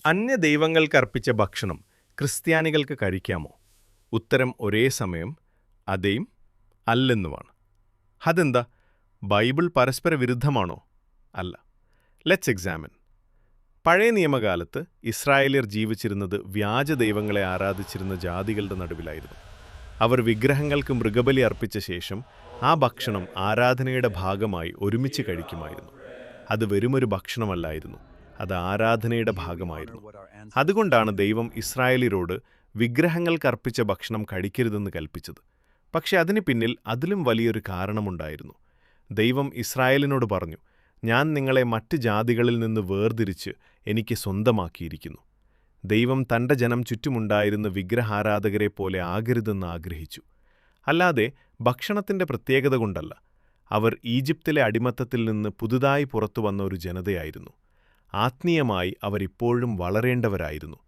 അന്യദൈവങ്ങൾക്കർപ്പിച്ച ഭക്ഷണം ക്രിസ്ത്യാനികൾക്ക് കഴിക്കാമോ? ഉത്തരം ഒരേ സമയം അതേയും അല്ലെന്നുമാണ്. അതെന്താ? ബൈബിൾ പരസ്പര വിരുദ്ധമാണോ? അല്ല. Let's examine. പഴയ നിയമകാലത്ത് ഇസ്രായേലിയർ ജീവിച്ചിരുന്നത് വ്യാജ ദൈവങ്ങളെ ആരാധിച്ചിരുന്ന ജാതികളുടെ നടുവിലായിരുന്നു. അവർ വിഗ്രഹങ്ങൾക്ക് മൃഗബലി അർപ്പിച്ച ശേഷം ആ ഭക്ഷണം ആരാധനയുടെ ഭാഗമായി ഒരുമിച്ച് കഴിക്കുമായിരുന്നു. അത് വെറുമൊരു ഭക്ഷണമല്ലായിരുന്നു, അത് ആരാധനയുടെ ഭാഗമായിരുന്നു. അതുകൊണ്ടാണ് ദൈവം ഇസ്രായേലിയരോട് വിഗ്രഹങ്ങൾക്കർപ്പിച്ച ഭക്ഷണം കഴിക്കരുതെന്ന് കൽപ്പിച്ചത്. പക്ഷെ അതിന് പിന്നിൽ അതിലും വലിയൊരു കാരണമുണ്ടായിരുന്നു. ദൈവം ഇസ്രായേലിനോട് പറഞ്ഞു, ഞാൻ നിങ്ങളെ മറ്റ് ജാതികളിൽ നിന്ന് വേർതിരിച്ച് എനിക്ക് സ്വന്തമാക്കിയിരിക്കുന്നു. ദൈവം തൻ്റെ ജനം ചുറ്റുമുണ്ടായിരുന്ന വിഗ്രഹാരാധകരെ പോലെ ആകരുതെന്ന് ആഗ്രഹിച്ചു. അല്ലാതെ ഭക്ഷണത്തിൻ്റെ പ്രത്യേകത കൊണ്ടല്ല. അവർ ഈജിപ്തിലെ അടിമത്തത്തിൽ നിന്ന് പുതുതായി പുറത്തു വന്ന ഒരു ജനതയായിരുന്നു. ആത്മീയമായി അവരിപ്പോഴും വളരേണ്ടവരായിരുന്നു.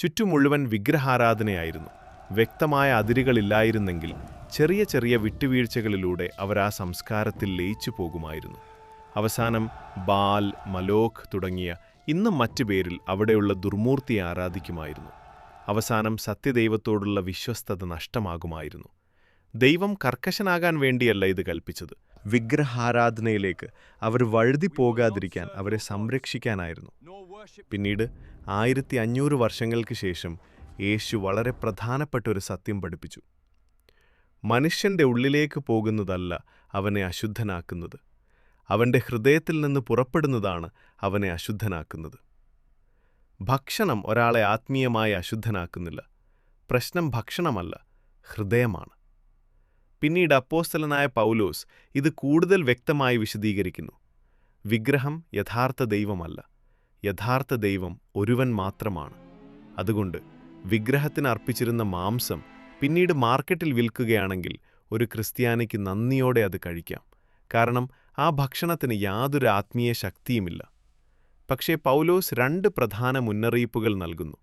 ചുറ്റും മുഴുവൻ വിഗ്രഹാരാധനയായിരുന്നു. വ്യക്തമായ അതിരുകളില്ലായിരുന്നെങ്കിൽ ചെറിയ ചെറിയ വിട്ടുവീഴ്ചകളിലൂടെ അവർ ആ സംസ്കാരത്തിൽ ലയിച്ചു പോകുമായിരുന്നു. അവസാനം ബാൽ, മലോഖ് തുടങ്ങിയ ഇന്നും മറ്റു പേരിൽ അവിടെയുള്ള ദുർമൂർത്തിയെ ആരാധിക്കുമായിരുന്നു. അവസാനം സത്യദൈവത്തോടുള്ള വിശ്വസ്തത നഷ്ടമാകുമായിരുന്നു. ദൈവം കർക്കശനാകാൻ വേണ്ടിയല്ല ഇത് കൽപ്പിച്ചത്. വിഗ്രഹാരാധനയിലേക്ക് അവർ വഴുതി പോകാതിരിക്കാൻ അവരെ സംരക്ഷിക്കാനായിരുന്നു. പിന്നീട് 1500 വർഷങ്ങൾക്ക് ശേഷം യേശു വളരെ പ്രധാനപ്പെട്ട ഒരു സത്യം പഠിപ്പിച്ചു. മനുഷ്യൻ്റെ ഉള്ളിലേക്ക് പോകുന്നതല്ല അവനെ അശുദ്ധനാക്കുന്നത്, അവൻ്റെ ഹൃദയത്തിൽ നിന്ന് പുറപ്പെടുന്നതാണ് അവനെ അശുദ്ധനാക്കുന്നത്. ഭക്ഷണം ഒരാളെ ആത്മീയമായി അശുദ്ധനാക്കുന്നില്ല. പ്രശ്നം ഭക്ഷണമല്ല, ഹൃദയമാണ്. പിന്നീട് അപ്പോസ്തലനായ പൗലോസ് ഇത് കൂടുതൽ വ്യക്തമായി വിശദീകരിക്കുന്നു. വിഗ്രഹം യഥാർത്ഥ ദൈവമല്ല, യഥാർത്ഥ ദൈവം ഒരുവൻ മാത്രമാണ്. അതുകൊണ്ട് വിഗ്രഹത്തിന് അർപ്പിച്ചിരുന്ന മാംസം പിന്നീട് മാർക്കറ്റിൽ വിൽക്കുകയാണെങ്കിൽ ഒരു ക്രിസ്ത്യാനിക്ക് നന്ദിയോടെ അത് കഴിക്കാം. കാരണം ആ ഭക്ഷണത്തിന് യാതൊരു ആത്മീയ ശക്തിയുമില്ല. പക്ഷേ പൗലോസ് 2 പ്രധാന മുന്നറിയിപ്പുകൾ നൽകുന്നു.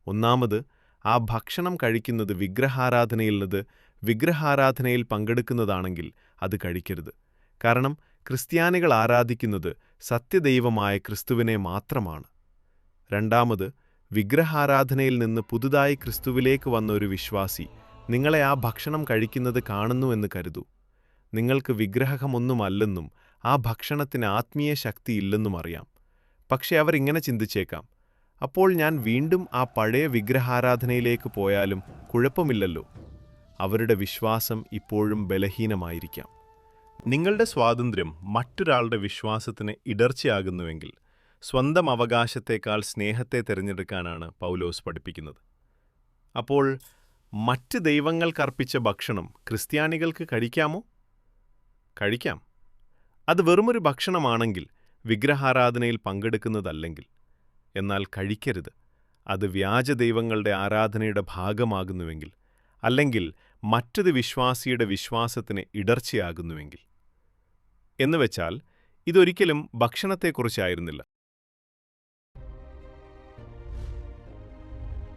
ഒന്നാമത്, ആ ഭക്ഷണം കഴിക്കുന്നത് വിഗ്രഹാരാധനയിൽ പങ്കെടുക്കുന്നതാണെങ്കിൽ അത് കഴിക്കരുത്. കാരണം ക്രിസ്ത്യാനികൾ ആരാധിക്കുന്നത് സത്യദൈവമായ ക്രിസ്തുവിനെ മാത്രമാണ്. രണ്ടാമത്, വിഗ്രഹാരാധനയിൽ നിന്ന് പുതുതായി ക്രിസ്തുവിലേക്ക് വന്ന ഒരു വിശ്വാസി നിങ്ങളെ ആ ഭക്ഷണം കഴിക്കുന്നത് കാണുന്നുവെന്ന് കരുതൂ. നിങ്ങൾക്ക് വിഗ്രഹമൊന്നുമല്ലെന്നും ആ ഭക്ഷണത്തിന് ആത്മീയ ശക്തിയില്ലെന്നും അറിയാം. പക്ഷെ അവർ ഇങ്ങനെ ചിന്തിച്ചേക്കാം, അപ്പോൾ ഞാൻ വീണ്ടും ആ പഴയ വിഗ്രഹാരാധനയിലേക്ക് പോയാലും കുഴപ്പമില്ലല്ലോ. അവരുടെ വിശ്വാസം ഇപ്പോഴും ബലഹീനമായിരിക്കാം. നിങ്ങളുടെ സ്വാതന്ത്ര്യം മറ്റൊരാളുടെ വിശ്വാസത്തിന് ഇടർച്ചയാകുന്നുവെങ്കിൽ സ്വന്തം അവകാശത്തേക്കാൾ സ്നേഹത്തെ തിരഞ്ഞെടുക്കാനാണ് പൗലോസ് പഠിപ്പിക്കുന്നത്. അപ്പോൾ മറ്റ് ദൈവങ്ങൾക്കർപ്പിച്ച ഭക്ഷണം ക്രിസ്ത്യാനികൾക്ക് കഴിക്കാമോ? കഴിക്കാം. അത് വെറുമൊരു ഭക്ഷണമാണെങ്കിൽ, വിഗ്രഹാരാധനയിൽ പങ്കെടുക്കുന്നതല്ലെങ്കിൽ. എന്നാൽ കഴിക്കരുത്. അത് വ്യാജ ദൈവങ്ങളുടെ ആരാധനയുടെ ഭാഗമാകുന്നുവെങ്കിൽ, അല്ലെങ്കിൽ മറ്റൊരു വിശ്വാസിയുടെ വിശ്വാസത്തിന് ഇടർച്ചയാകുന്നുവെങ്കിൽ. എന്നുവെച്ചാൽ ഇതൊരിക്കലും ഭക്ഷണത്തെക്കുറിച്ചായിരുന്നില്ല.